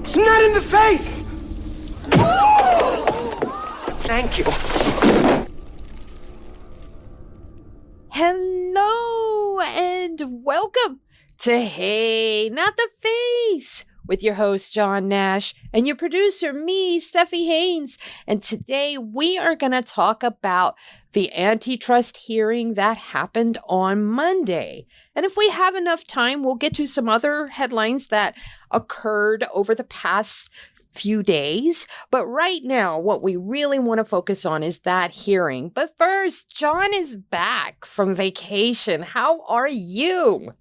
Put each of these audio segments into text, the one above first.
It's not in the face! Thank you. Hello and welcome to Hey, Not the Face with your host, John Nash, and your producer, me, Steffi Haynes. And today we are going to talk about the antitrust hearing that happened on Monday. And if we have enough time, we'll get to some other headlines that occurred over the past few days. But right now, what we really want to focus on is that hearing. But first, John is back from vacation. How are you?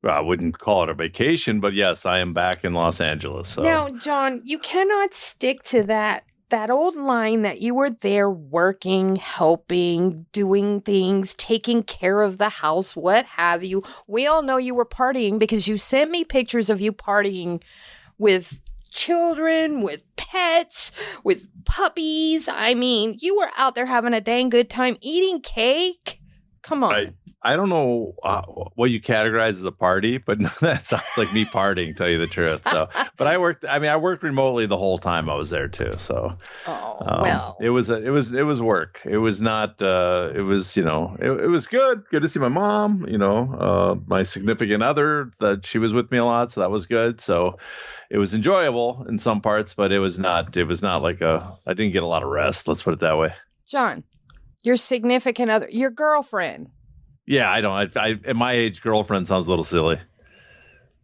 Well, I wouldn't call it a vacation, but yes, I am back in Los Angeles. So. Now, John, you cannot stick to that old line that you were there working, helping, doing things, taking care of the house, what have you. We all know you were partying because you sent me pictures of you partying with children, with pets, with puppies. I mean, you were out there having a dang good time eating cake. Come on. I don't know what you categorize as a party, but that sounds like me partying, tell you the truth. So, but I worked remotely the whole time I was there too. So, well, it was work. It was not, it was good to see my mom, my significant other, that she was with me a lot. So that was good. So it was enjoyable in some parts, but it was not like I didn't get a lot of rest. Let's put it that way. John, your significant other, your girlfriend. Yeah, I don't. At my age, girlfriend sounds a little silly.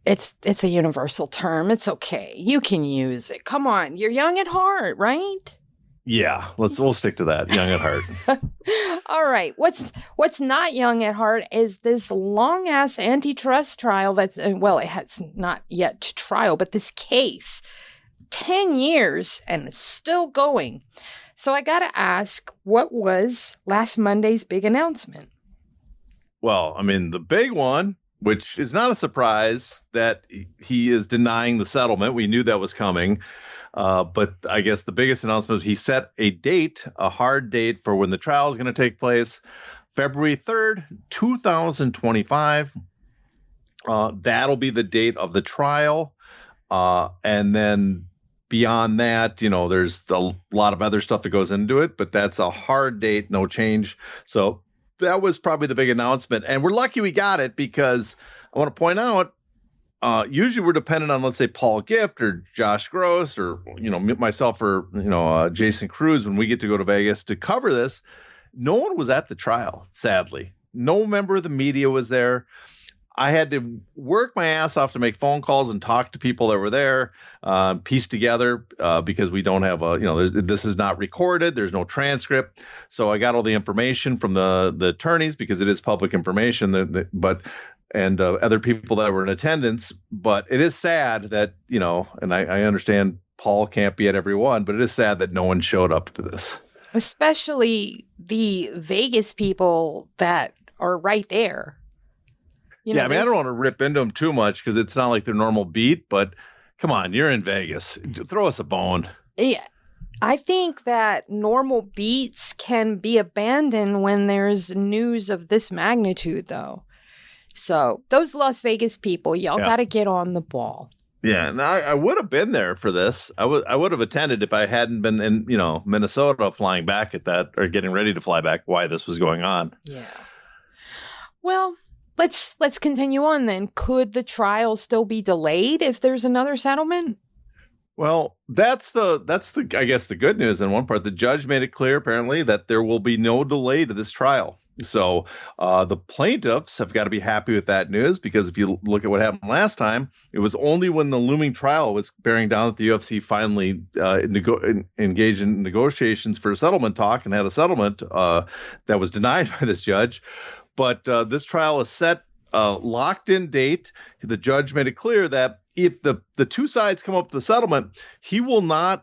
It's a universal term. It's okay. You can use it. Come on, you're young at heart, right? Yeah, we'll stick to that. Young at heart. All right. What's not young at heart is this long ass antitrust trial. It has not yet to trial, but this case, 10 years and it's still going. So I got to ask, what was last Monday's big announcement? Well, I mean, the big one, which is not a surprise, that he is denying the settlement. We knew that was coming. But I guess the biggest announcement was he set a hard date for when the trial is going to take place, February 3rd, 2025. That'll be the date of the trial. And then beyond that, there's a lot of other stuff that goes into it, but that's a hard date, no change. So that was probably the big announcement. And we're lucky we got it because I want to point out, usually we're dependent on, let's say, Paul Gift or Josh Gross or, myself or, Jason Cruz when we get to go to Vegas to cover this. No one was at the trial, sadly. No member of the media was there. I had to work my ass off to make phone calls and talk to people that were there, piece together because we don't have this is not recorded. There's no transcript. So I got all the information from the attorneys because it is public information, and other people that were in attendance. But it is sad that, and I understand Paul can't be at every one, but it is sad that no one showed up to this. Especially the Vegas people that are right there. I don't want to rip into them too much because it's not like their normal beat, but come on, you're in Vegas. Throw us a bone. Yeah. I think that normal beats can be abandoned when there's news of this magnitude, though. So those Las Vegas people, y'all got to get on the ball. Yeah, and I would have been there for this. I would have attended if I hadn't been in, Minnesota flying back at that or getting ready to fly back while this was going on. Yeah. Well, Let's continue on then. Could the trial still be delayed if there's another settlement? Well, that's the I guess the good news in one part. The judge made it clear apparently that there will be no delay to this trial. So the plaintiffs have got to be happy with that news because if you look at what happened last time, it was only when the looming trial was bearing down that the UFC finally engaged in negotiations for a settlement talk and had a settlement that was denied by this judge. But this trial is set, locked in date. The judge made it clear that if the two sides come up with the settlement, he will not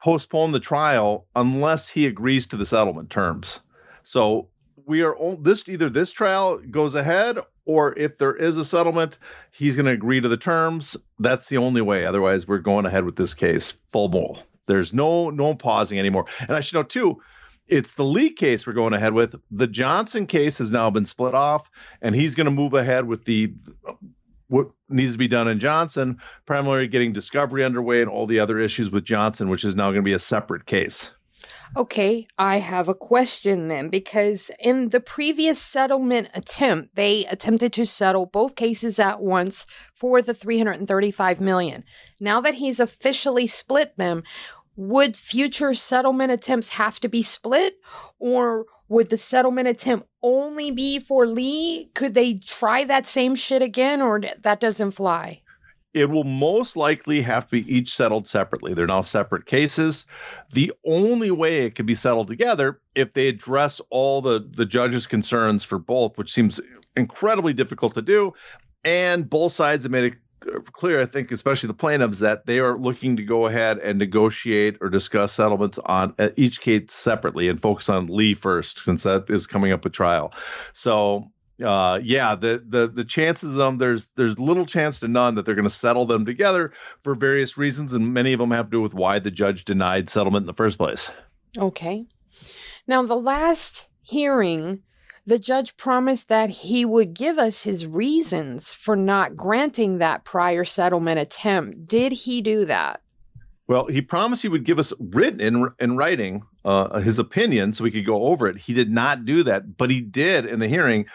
postpone the trial unless he agrees to the settlement terms. So we are either this trial goes ahead, or if there is a settlement, he's going to agree to the terms. That's the only way. Otherwise, we're going ahead with this case full bowl. There's no pausing anymore. And I should note too, it's the Lee case we're going ahead with. The Johnson case has now been split off, and he's going to move ahead with what needs to be done in Johnson, primarily getting discovery underway and all the other issues with Johnson, which is now going to be a separate case. Okay, I have a question then, because in the previous settlement attempt, they attempted to settle both cases at once for the $335 million. Now that he's officially split them, would future settlement attempts have to be split, or would the settlement attempt only be for Lee? Could they try that same shit again, or that doesn't fly? It will most likely have to be each settled separately. They're now separate cases. The only way it could be settled together if they address all the judge's concerns for both, which seems incredibly difficult to do. And both sides have made it clear, I think, especially the plaintiffs, that they are looking to go ahead and negotiate or discuss settlements on each case separately and focus on Lee first, since that is coming up with trial. So the chances of them, there's little chance to none that they're going to settle them together for various reasons, and many of them have to do with why the judge denied settlement in the first place. Okay. Now, the last hearing, the judge promised that he would give us his reasons for not granting that prior settlement attempt. Did he do that? Well, he promised he would give us written in writing his opinion so we could go over it. He did not do that, but he did in the hearing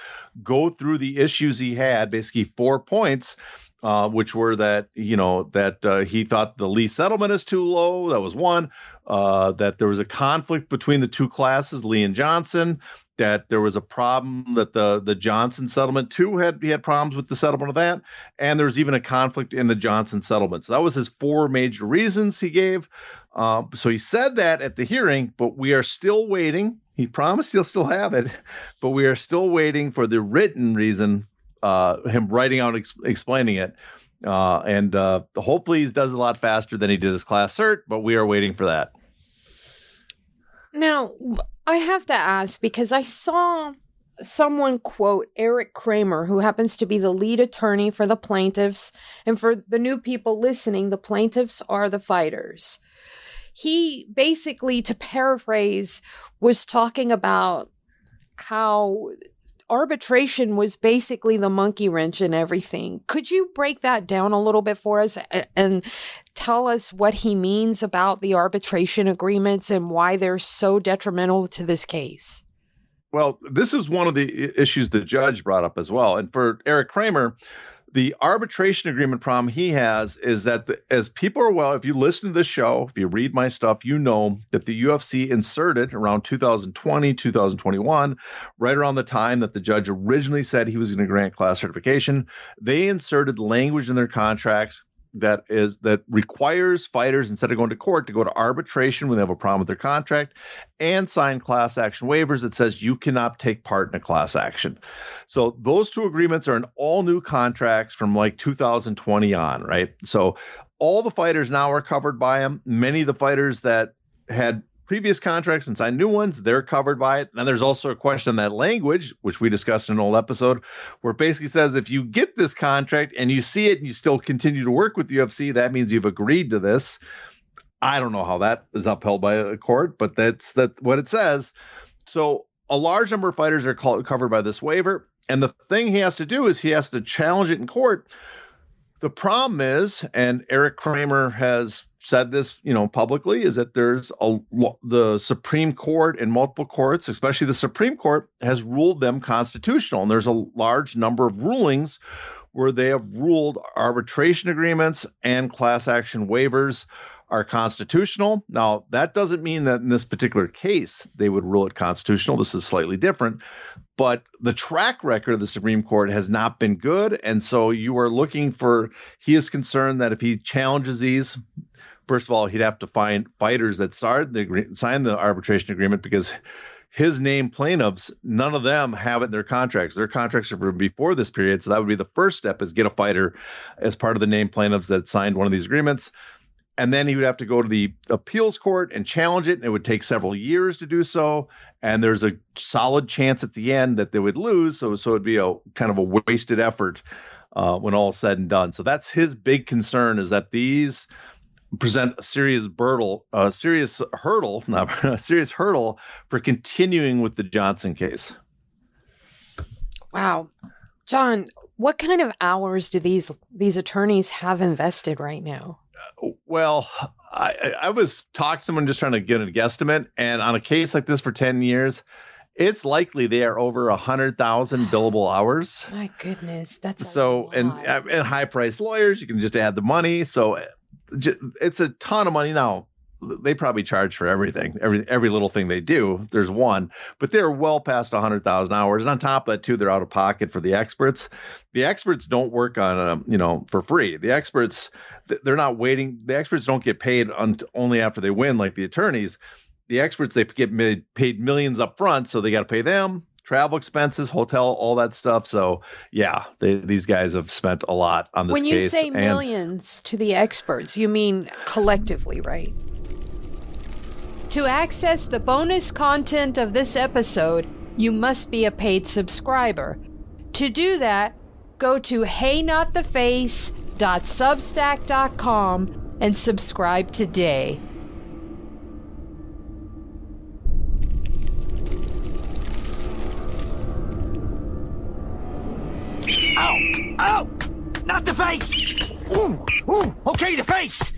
go through the issues he had, basically 4 points, which were that, he thought the Lee settlement is too low. That was one. That there was a conflict between the two classes, Lee and Johnson. That there was a problem that the Johnson settlement too he had problems with the settlement of that, and there's even a conflict in the Johnson settlement. So that was his 4 major reasons he gave. So he said that at the hearing, but we are still waiting. He promised he'll still have it, but we are still waiting for the written reason, him writing out explaining it. And hopefully he does a lot faster than he did his class cert, but we are waiting for that. Now, I have to ask, because I saw someone quote Eric Kramer, who happens to be the lead attorney for the plaintiffs. And for the new people listening, the plaintiffs are the fighters. He basically, to paraphrase, was talking about how arbitration was basically the monkey wrench in everything. Could you break that down a little bit for us and tell us what he means about the arbitration agreements and why they're so detrimental to this case? Well, this is one of the issues the judge brought up as well. And for Eric Kramer, the arbitration agreement problem he has is that as people are if you listen to this show, if you read my stuff, you know that the UFC inserted around 2020, 2021, right around the time that the judge originally said he was going to grant class certification, they inserted language in their contracts that requires fighters, instead of going to court, to go to arbitration when they have a problem with their contract and sign class action waivers that says you cannot take part in a class action. So those 2 agreements are in all new contracts from like 2020 on, right? So all the fighters now are covered by them. Many of the fighters that had previous contracts and signed new ones, they're covered by it. And there's also a question on that language, which we discussed in an old episode, where it basically says if you get this contract and you see it and you still continue to work with the UFC, that means you've agreed to this. I don't know how that is upheld by a court, but that's what it says. So a large number of fighters are covered by this waiver. And the thing he has to do is he has to challenge it in court. The problem is, and Eric Kramer has said this, publicly, is that there's the Supreme Court and multiple courts, especially the Supreme Court, has ruled them constitutional. And there's a large number of rulings where they have ruled arbitration agreements and class action waivers are constitutional. Now, that doesn't mean that in this particular case they would rule it constitutional. This is slightly different. But the track record of the Supreme Court has not been good. And so you are he is concerned that if he challenges these, first of all, he'd have to find fighters that signed the arbitration agreement, because his named plaintiffs, none of them have it in their contracts. Their contracts are from before this period. So that would be the first step, is get a fighter as part of the named plaintiffs that signed one of these agreements. And then he would have to go to the appeals court and challenge it. And it would take several years to do so. And there's a solid chance at the end that they would lose. So it'd be a kind of a wasted effort when all is said and done. So that's his big concern, is that these present a serious hurdle for continuing with the Johnson case. Wow. John, what kind of hours do these attorneys have invested right now? Well, I was talking to someone just trying to get a guesstimate, and on a case like this for 10 years, it's likely they are over 100,000 billable hours. My goodness, that's so, a lot. and high-priced lawyers, you can just add the money. So it's a ton of money. Now, they probably charge for everything, every little thing they do. There's one, but they're well past 100,000 hours. And on top of that, too, they're out of pocket for the experts. The experts don't work on, for free. The experts, they're not waiting. The experts don't get paid only after they win, like the attorneys. The experts, they get paid millions up front, so they got to pay them, travel expenses, hotel, all that stuff. So, yeah, these guys have spent a lot on this case. When you say millions to the experts, you mean collectively, right? To access the bonus content of this episode, you must be a paid subscriber. To do that, go to heynottheface.substack.com and subscribe today. Ow! Ow! Not the face! Ooh! Ooh! Okay, the face!